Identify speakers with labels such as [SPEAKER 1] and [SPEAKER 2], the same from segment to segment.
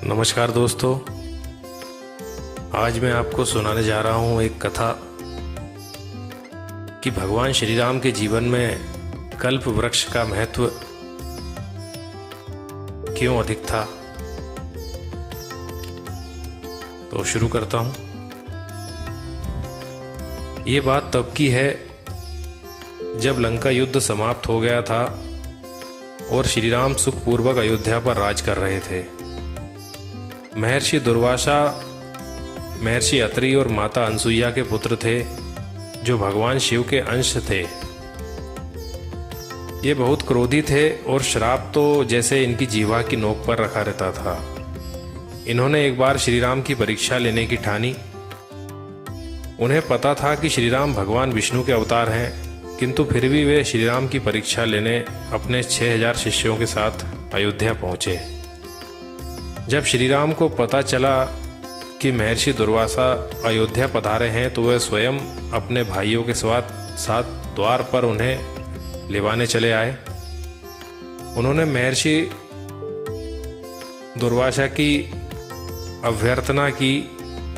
[SPEAKER 1] नमस्कार दोस्तों, आज मैं आपको सुनाने जा रहा हूँ एक कथा कि भगवान श्री राम के जीवन में कल्प वृक्ष का महत्व क्यों अधिक था। तो शुरू करता हूँ। ये बात तब की है जब लंका युद्ध समाप्त हो गया था और श्री राम सुखपूर्वक अयोध्या पर राज कर रहे थे। महर्षि दुर्वासा महर्षि अत्रि और माता अनसुईया के पुत्र थे, जो भगवान शिव के अंश थे। ये बहुत क्रोधी थे और श्राप तो जैसे इनकी जीवा की नोक पर रखा रहता था। इन्होंने एक बार श्री राम की परीक्षा लेने की ठानी। उन्हें पता था कि श्री राम भगवान विष्णु के अवतार हैं, किंतु फिर भी वे श्री राम की परीक्षा लेने अपने 6000 शिष्यों के साथ अयोध्या पहुंचे। जब श्री राम को पता चला कि महर्षि दुर्वासा अयोध्या पधारे हैं, तो वह स्वयं अपने भाइयों के साथ द्वार पर उन्हें लेवाने चले आए। उन्होंने महर्षि दुर्वासा की अभ्यर्थना की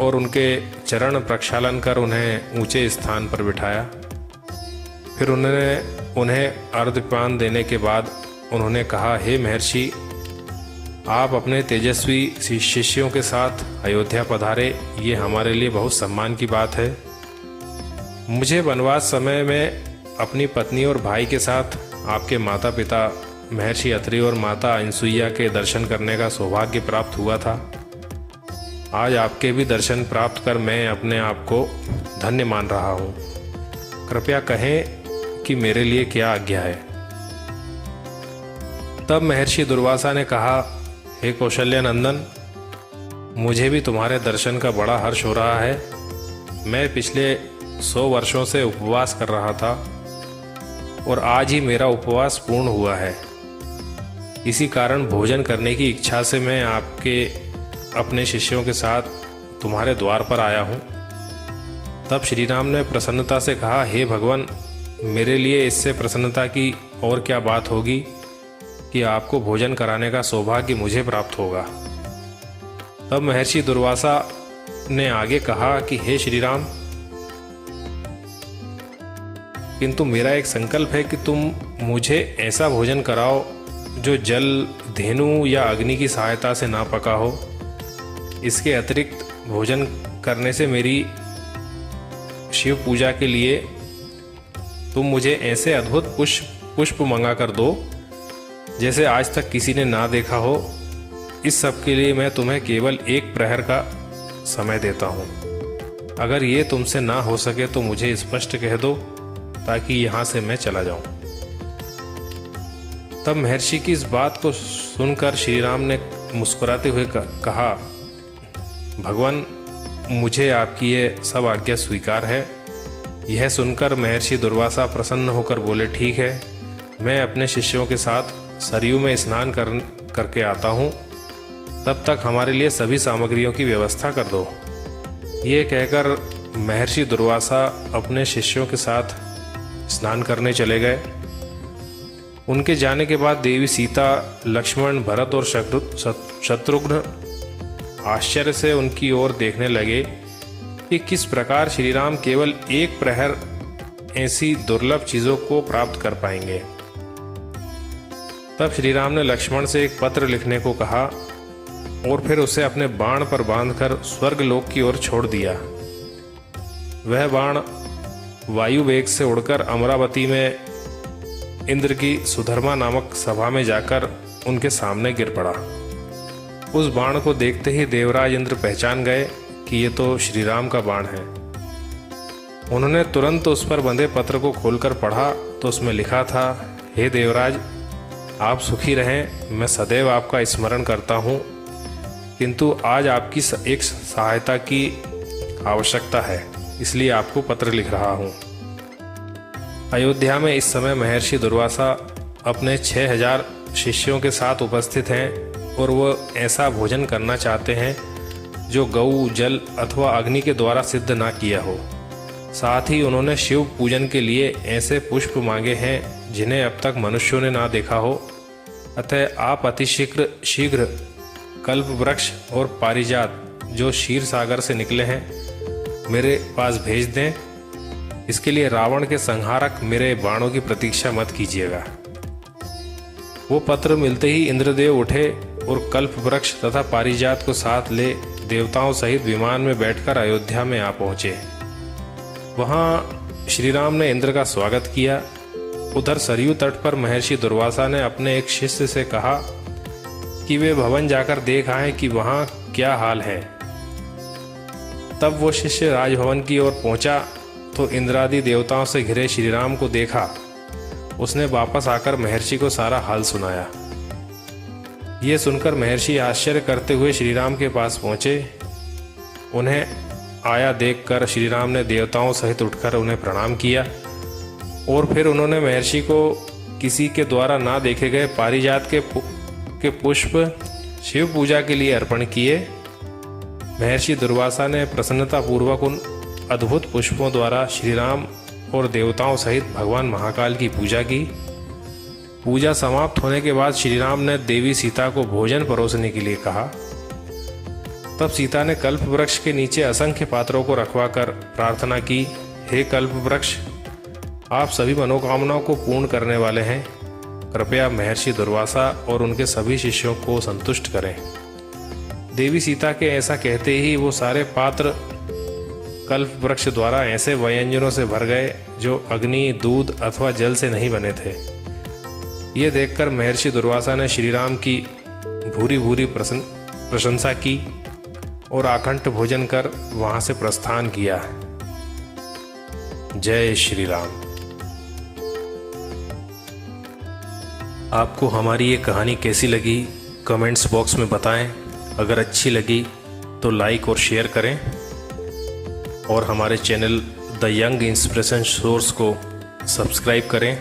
[SPEAKER 1] और उनके चरण प्रक्षालन कर उन्हें ऊंचे स्थान पर बिठाया। फिर उन्हें अर्घ्यपान देने के बाद उन्होंने कहा, हे महर्षि, आप अपने तेजस्वी शिष्यों के साथ अयोध्या पधारे, ये हमारे लिए बहुत सम्मान की बात है। मुझे वनवास समय में अपनी पत्नी और भाई के साथ आपके माता पिता महर्षि अत्रि और माता अनसुईया के दर्शन करने का सौभाग्य प्राप्त हुआ था। आज आपके भी दर्शन प्राप्त कर मैं अपने आप को धन्य मान रहा हूँ। कृपया कहें कि मेरे लिए क्या आज्ञा है। तब महर्षि दुर्वासा ने कहा, हे कौशल्य नंदन, मुझे भी तुम्हारे दर्शन का बड़ा हर्ष हो रहा है। मैं पिछले 100 वर्षों से उपवास कर रहा था और आज ही मेरा उपवास पूर्ण हुआ है। इसी कारण भोजन करने की इच्छा से मैं अपने शिष्यों के साथ तुम्हारे द्वार पर आया हूँ। तब श्री राम ने प्रसन्नता से कहा, हे भगवान, मेरे लिए इससे प्रसन्नता की और क्या बात होगी कि आपको भोजन कराने का सौभाग्य मुझे प्राप्त होगा। तब महर्षि दुर्वासा ने आगे कहा कि हे श्री राम, किंतु मेरा एक संकल्प है कि तुम मुझे ऐसा भोजन कराओ जो जल, धेनु या अग्नि की सहायता से ना पका हो। इसके अतिरिक्त भोजन करने से मेरी शिव पूजा के लिए तुम मुझे ऐसे अद्भुत पुष्प मंगा कर दो जैसे आज तक किसी ने ना देखा हो। इस सब के लिए मैं तुम्हें केवल 1 प्रहर का समय देता हूँ। अगर ये तुमसे ना हो सके तो मुझे स्पष्ट कह दो, ताकि यहाँ से मैं चला जाऊँ। तब महर्षि की इस बात को सुनकर श्री राम ने मुस्कुराते हुए कहा, भगवान, मुझे आपकी ये सब आज्ञा स्वीकार है। यह सुनकर महर्षि दुर्वासा प्रसन्न होकर बोले, ठीक है, मैं अपने शिष्यों के साथ सरयू में स्नान करके आता हूँ। तब तक हमारे लिए सभी सामग्रियों की व्यवस्था कर दो। ये कहकर महर्षि दुर्वासा अपने शिष्यों के साथ स्नान करने चले गए। उनके जाने के बाद देवी सीता, लक्ष्मण, भरत और शत्रुघ्न आश्चर्य से उनकी ओर देखने लगे कि किस प्रकार श्री राम केवल 1 प्रहर ऐसी दुर्लभ चीज़ों को प्राप्त कर पाएंगे। तब श्री राम ने लक्ष्मण से एक पत्र लिखने को कहा और फिर उसे अपने बाण पर बांधकर स्वर्गलोक की ओर छोड़ दिया। वह बाण वायु वेग से उड़कर अमरावती में इंद्र की सुधर्मा नामक सभा में जाकर उनके सामने गिर पड़ा। उस बाण को देखते ही देवराज इंद्र पहचान गए कि ये तो श्री राम का बाण है। उन्होंने तुरंत उस पर बंधे पत्र को खोलकर पढ़ा तो उसमें लिखा था, हे देवराज, आप सुखी रहें। मैं सदैव आपका स्मरण करता हूँ, किंतु आज आपकी एक सहायता की आवश्यकता है, इसलिए आपको पत्र लिख रहा हूँ। अयोध्या में इस समय महर्षि दुर्वासा अपने 6000 शिष्यों के साथ उपस्थित हैं और वो ऐसा भोजन करना चाहते हैं जो गऊ, जल अथवा अग्नि के द्वारा सिद्ध ना किया हो। साथ ही उन्होंने शिव पूजन के लिए ऐसे पुष्प मांगे हैं जिन्हें अब तक मनुष्यों ने ना देखा हो। अतः आप अति शीघ्र कल्प वृक्ष और पारिजात जो क्षीर सागर से निकले हैं मेरे पास भेज दें। इसके लिए रावण के संहारक मेरे बाणों की प्रतीक्षा मत कीजिएगा। वो पत्र मिलते ही इंद्रदेव उठे और कल्प वृक्ष तथा पारिजात को साथ ले देवताओं सहित विमान में बैठकर अयोध्या में आ पहुंचे। वहां श्री राम ने इंद्र का स्वागत किया। उधर सरयू तट पर महर्षि दुर्वासा ने अपने एक शिष्य से कहा कि वे भवन जाकर देख आए कि वहां क्या हाल है। तब वो शिष्य राजभवन की ओर पहुंचा तो इंद्रादि देवताओं से घिरे श्रीराम को देखा। उसने वापस आकर महर्षि को सारा हाल सुनाया। ये सुनकर महर्षि आश्चर्य करते हुए श्रीराम के पास पहुंचे। उन्हें आया देखकर श्रीराम ने देवताओं सहित उठकर उन्हें प्रणाम किया और फिर उन्होंने महर्षि को किसी के द्वारा ना देखे गए पारिजात के पुष्प शिव पूजा के लिए अर्पण किए। महर्षि दुर्वासा ने प्रसन्नतापूर्वक उन अद्भुत पुष्पों द्वारा श्रीराम और देवताओं सहित भगवान महाकाल की पूजा की। पूजा समाप्त होने के बाद श्रीराम ने देवी सीता को भोजन परोसने के लिए कहा। तब सीता ने कल्प वृक्ष के नीचे असंख्य पात्रों को रखवाकर प्रार्थना की, हे कल्प वृक्ष, आप सभी मनोकामनाओं को पूर्ण करने वाले हैं। कृपया महर्षि दुर्वासा और उनके सभी शिष्यों को संतुष्ट करें। देवी सीता के ऐसा कहते ही वो सारे पात्र कल्प वृक्ष द्वारा ऐसे व्यंजनों से भर गए जो अग्नि, दूध अथवा जल से नहीं बने थे। ये देखकर महर्षि दुर्वासा ने श्रीराम की भूरी भूरी प्रशंसा की और आकंठ भोजन कर वहां से प्रस्थान किया। जय श्री राम। आपको हमारी ये कहानी कैसी लगी कमेंट्स बॉक्स में बताएं। अगर अच्छी लगी तो लाइक और शेयर करें और हमारे channel the young inspiration source को सब्सक्राइब करें।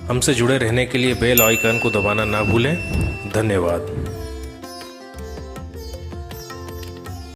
[SPEAKER 1] हमसे जुड़े रहने के लिए बेल आइकन को दबाना ना भूलें। धन्यवाद।